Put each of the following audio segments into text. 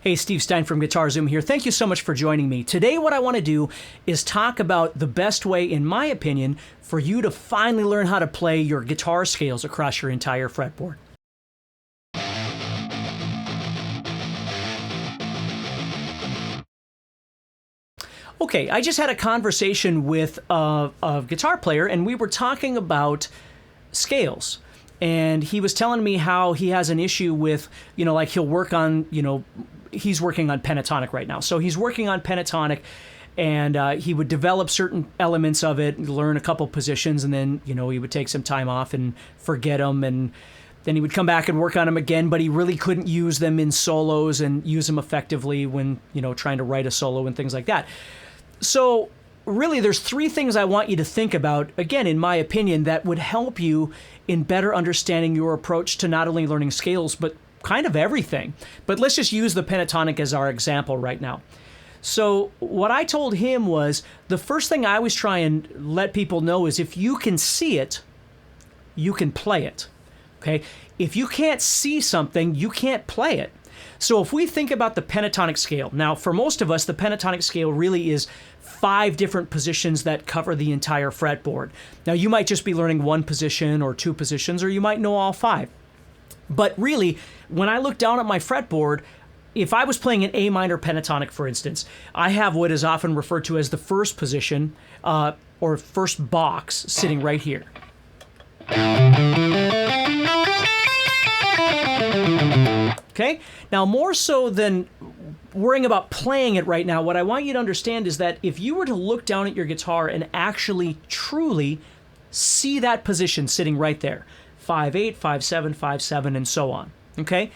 Hey, Steve Stine from Guitar Zoom here. Thank you so much for joining me. Today what I want to do is talk about the best way, in my opinion, for you to finally learn how to play your guitar scales across your entire fretboard. Okay, I just had a conversation with a guitar player, and we were talking about scales. And he was telling me how he has an issue with, like he'll work on, he's working on pentatonic right now. So he's working on pentatonic, and he would develop certain elements of it, learn a couple positions, and then, he would take some time off and forget them. And then he would come back and work on them again, but he really couldn't use them in solos and use them effectively when, trying to write a solo and things like that. So really, there's three things I want you to think about, again, in my opinion, that would help you in better understanding your approach to not only learning scales, but kind of everything. But let's just use the pentatonic as our example right now. So what I told him was, the first thing I always try and let people know is if you can see it, you can play it. Okay? If you can't see something, you can't play it. So if we think about the pentatonic scale, now for most of us, the pentatonic scale really is 5 different positions that cover the entire fretboard. Now you might just be learning one position or 2 positions, or you might know all 5. But really, when I look down at my fretboard, if I was playing an A minor pentatonic, for instance, I have what is often referred to as the first position, or first box, sitting right here. Okay? Now, more so than worrying about playing it right now, what I want you to understand is that if you were to look down at your guitar and actually, truly see that position sitting right there, 5/8, 5/7, 5/7, and so on, okay?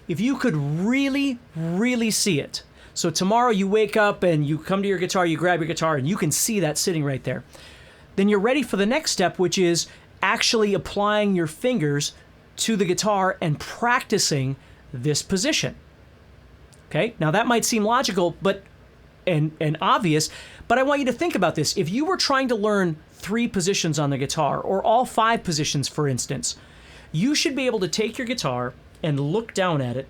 If you could really, really see it. So tomorrow you wake up and you come to your guitar, you grab your guitar, and you can see that sitting right there. Then you're ready for the next step, which is actually applying your fingers to the guitar and practicing this position. Okay, now that might seem logical and obvious, but I want you to think about this. If you were trying to learn 3 positions on the guitar, or all 5 positions, for instance, you should be able to take your guitar and look down at it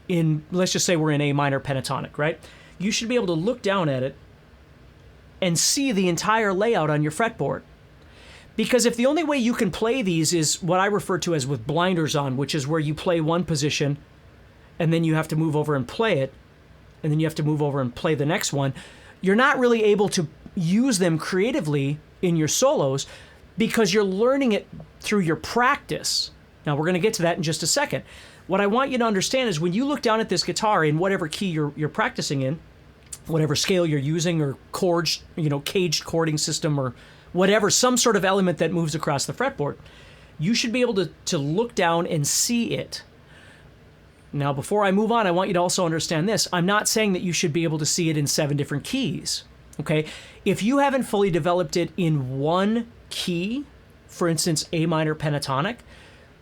in, let's just say we're in A minor pentatonic, right? You should be able to look down at it and see the entire layout on your fretboard. Because if the only way you can play these is what I refer to as with blinders on, which is where you play one position, and then you have to move over and play it, and then you have to move over and play the next one, you're not really able to use them creatively in your solos because you're learning it through your practice. Now, we're going to get to that in just a second. What I want you to understand is when you look down at this guitar in whatever key you're practicing in, whatever scale you're using, or chords, caged chording system, or whatever, some sort of element that moves across the fretboard, you should be able to look down and see it. Now, before I move on, I want you to also understand this. I'm not saying that you should be able to see it in 7 different keys, okay? If you haven't fully developed it in one key, for instance, A minor pentatonic,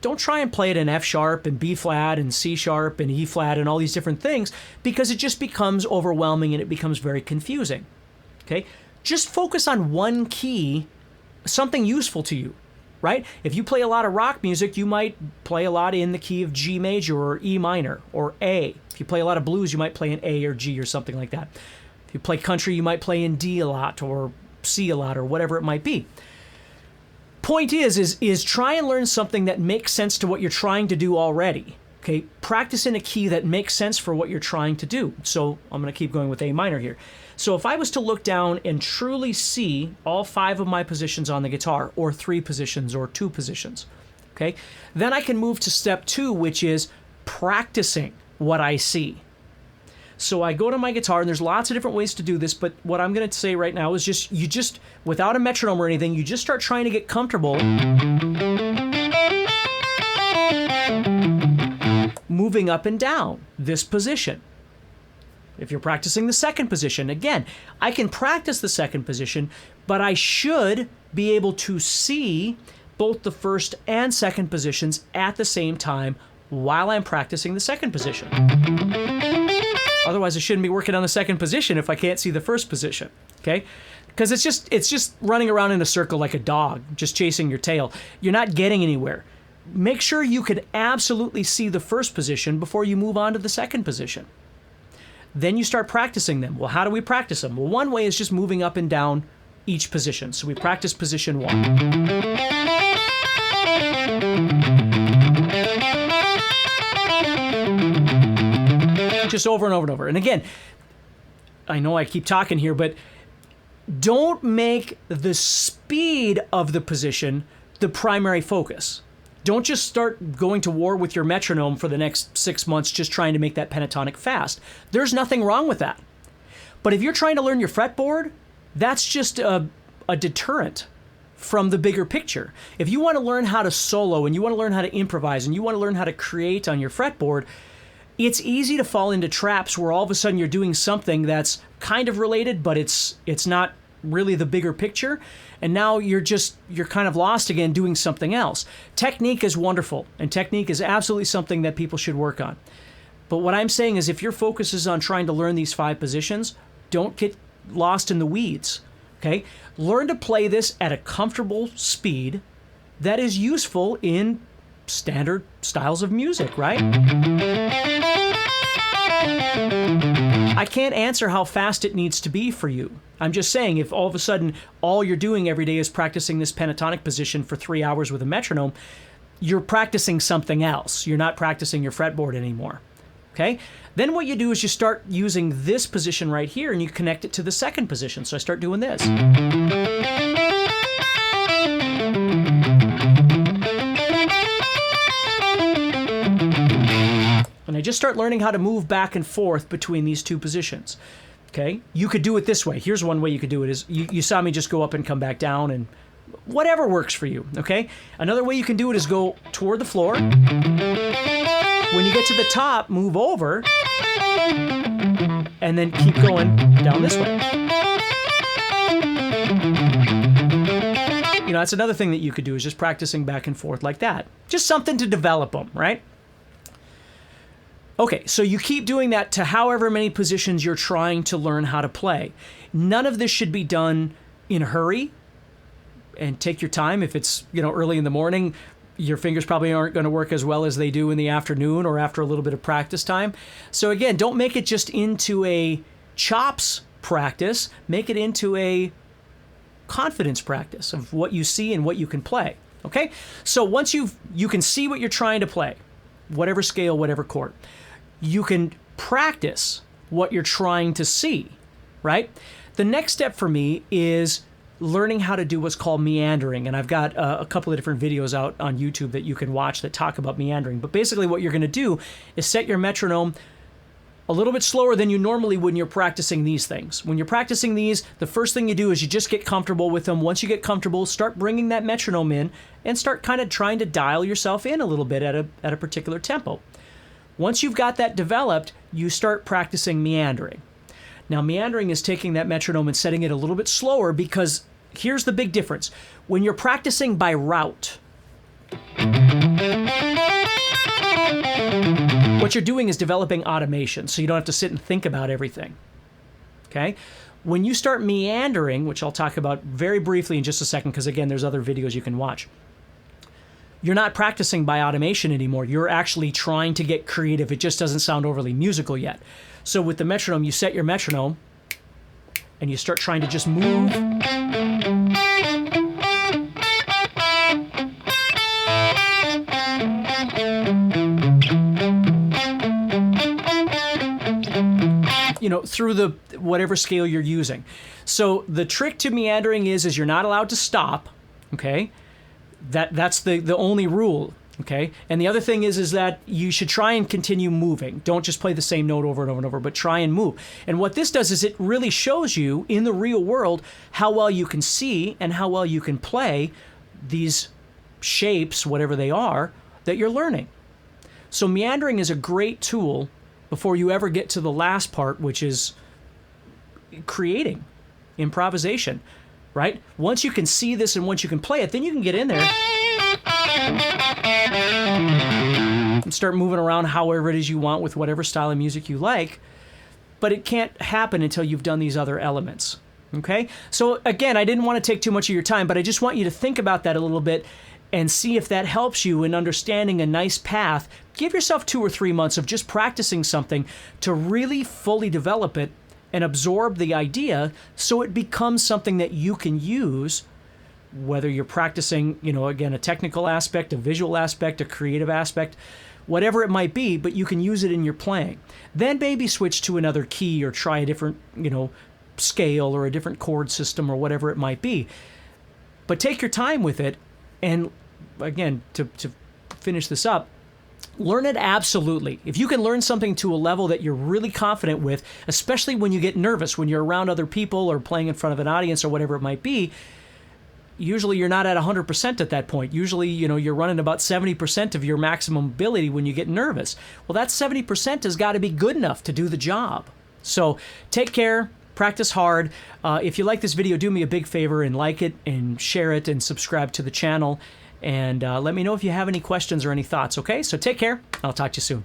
don't try and play it in F sharp and B flat and C sharp and E flat and all these different things, because it just becomes overwhelming and it becomes very confusing, okay? Just focus on one key, something useful to you, right? If you play a lot of rock music, you might play a lot in the key of G major or E minor or A. If you play a lot of blues, you might play in A or G or something like that. If you play country, you might play in D a lot or C a lot or whatever it might be. Point is try and learn something that makes sense to what you're trying to do already. Okay, practice in a key that makes sense for what you're trying to do. So I'm going to keep going with A minor here. So if I was to look down and truly see all 5 of my positions on the guitar, or 3 positions, or 2 positions, okay, then I can move to step 2, which is practicing what I see. So I go to my guitar, and there's lots of different ways to do this, but what I'm going to say right now is you just, without a metronome or anything, you just start trying to get comfortable moving up and down this position. If you're practicing the second position, again, I can practice the second position, but I should be able to see both the first and second positions at the same time while I'm practicing the second position. Otherwise, I shouldn't be working on the second position if I can't see the first position, okay? Because it's just running around in a circle like a dog, just chasing your tail. You're not getting anywhere. make sure you can absolutely see the first position before you move on to the second position. Then you start practicing them. Well, how do we practice them? Well, one way is just moving up and down each position. So we practice position 1. Just over and over and over. And again, I know I keep talking here, but don't make the speed of the position the primary focus. Don't just start going to war with your metronome for the next 6 months just trying to make that pentatonic fast. There's nothing wrong with that. But if you're trying to learn your fretboard, that's just a deterrent from the bigger picture. If you want to learn how to solo and you want to learn how to improvise and you want to learn how to create on your fretboard, it's easy to fall into traps where all of a sudden you're doing something that's kind of related, but it's not really the bigger picture. And now you're kind of lost again doing something else. Technique is wonderful, and technique is absolutely something that people should work on. But what I'm saying is if your focus is on trying to learn these 5 positions, don't get lost in the weeds, okay? Learn to play this at a comfortable speed that is useful in standard styles of music, right? I can't answer how fast it needs to be for you. I'm just saying, if all of a sudden all you're doing every day is practicing this pentatonic position for 3 hours with a metronome, you're practicing something else. You're not practicing your fretboard anymore. Okay? Then what you do is you start using this position right here and you connect it to the second position. So I start doing this. And I just start learning how to move back and forth between these 2 positions. Okay? You could do it this way. Here's one way you could do it is you saw me just go up and come back down, and whatever works for you. Okay? Another way you can do it is go toward the floor. When you get to the top, move over, and then keep going down this way. You know, that's another thing that you could do is just practicing back and forth like that. Just something to develop them, right? Okay, so you keep doing that to however many positions you're trying to learn how to play. None of this should be done in a hurry, and take your time. If it's, early in the morning, your fingers probably aren't going to work as well as they do in the afternoon or after a little bit of practice time. So again, don't make it just into a chops practice. Make it into a confidence practice of what you see and what you can play. Okay? So once you can see what you're trying to play, whatever scale, whatever chord, you can practice what you're trying to see, right? The next step for me is learning how to do what's called meandering. And I've got a couple of different videos out on YouTube that you can watch that talk about meandering. But basically what you're going to do is set your metronome a little bit slower than you normally would when you're practicing these things. When you're practicing these, the first thing you do is you just get comfortable with them. Once you get comfortable, start bringing that metronome in and start kind of trying to dial yourself in a little bit at a particular tempo. Once you've got that developed, you start practicing meandering. Now, meandering is taking that metronome and setting it a little bit slower, because here's the big difference. When you're practicing by route, what you're doing is developing automation, so you don't have to sit and think about everything. Okay? When you start meandering, which I'll talk about very briefly in just a second, because again, there's other videos you can watch, you're not practicing by automation anymore. You're actually trying to get creative. It just doesn't sound overly musical yet. So with the metronome, you set your metronome and you start trying to just move. Through the whatever scale you're using. So the trick to meandering is you're not allowed to stop, okay? That's the only rule, okay? And the other thing is that you should try and continue moving. Don't just play the same note over and over and over, but try and move. And what this does is it really shows you in the real world how well you can see and how well you can play these shapes, whatever they are, that you're learning. So meandering is a great tool before you ever get to the last part, which is creating, improvisation, right? Once you can see this and once you can play it, then you can get in there and start moving around however it is you want with whatever style of music you like, but it can't happen until you've done these other elements, okay? So again, I didn't want to take too much of your time, but I just want you to think about that a little bit. and see if that helps you in understanding a nice path. Give yourself 2 or 3 months of just practicing something to really fully develop it and absorb the idea so it becomes something that you can use, whether you're practicing, again, a technical aspect, a visual aspect, a creative aspect, whatever it might be, but you can use it in your playing. Then maybe switch to another key or try a different, scale or a different chord system or whatever it might be. But take your time with it. And again, to finish this up, learn it absolutely. If you can learn something to a level that you're really confident with, especially when you get nervous, when you're around other people or playing in front of an audience or whatever it might be, usually you're not at 100% at that point. Usually, you're running about 70% of your maximum ability when you get nervous. Well, that 70% has got to be good enough to do the job. So take care. Practice hard. If you like this video, do me a big favor and like it and share it and subscribe to the channel. And let me know if you have any questions or any thoughts, okay? So take care. I'll talk to you soon.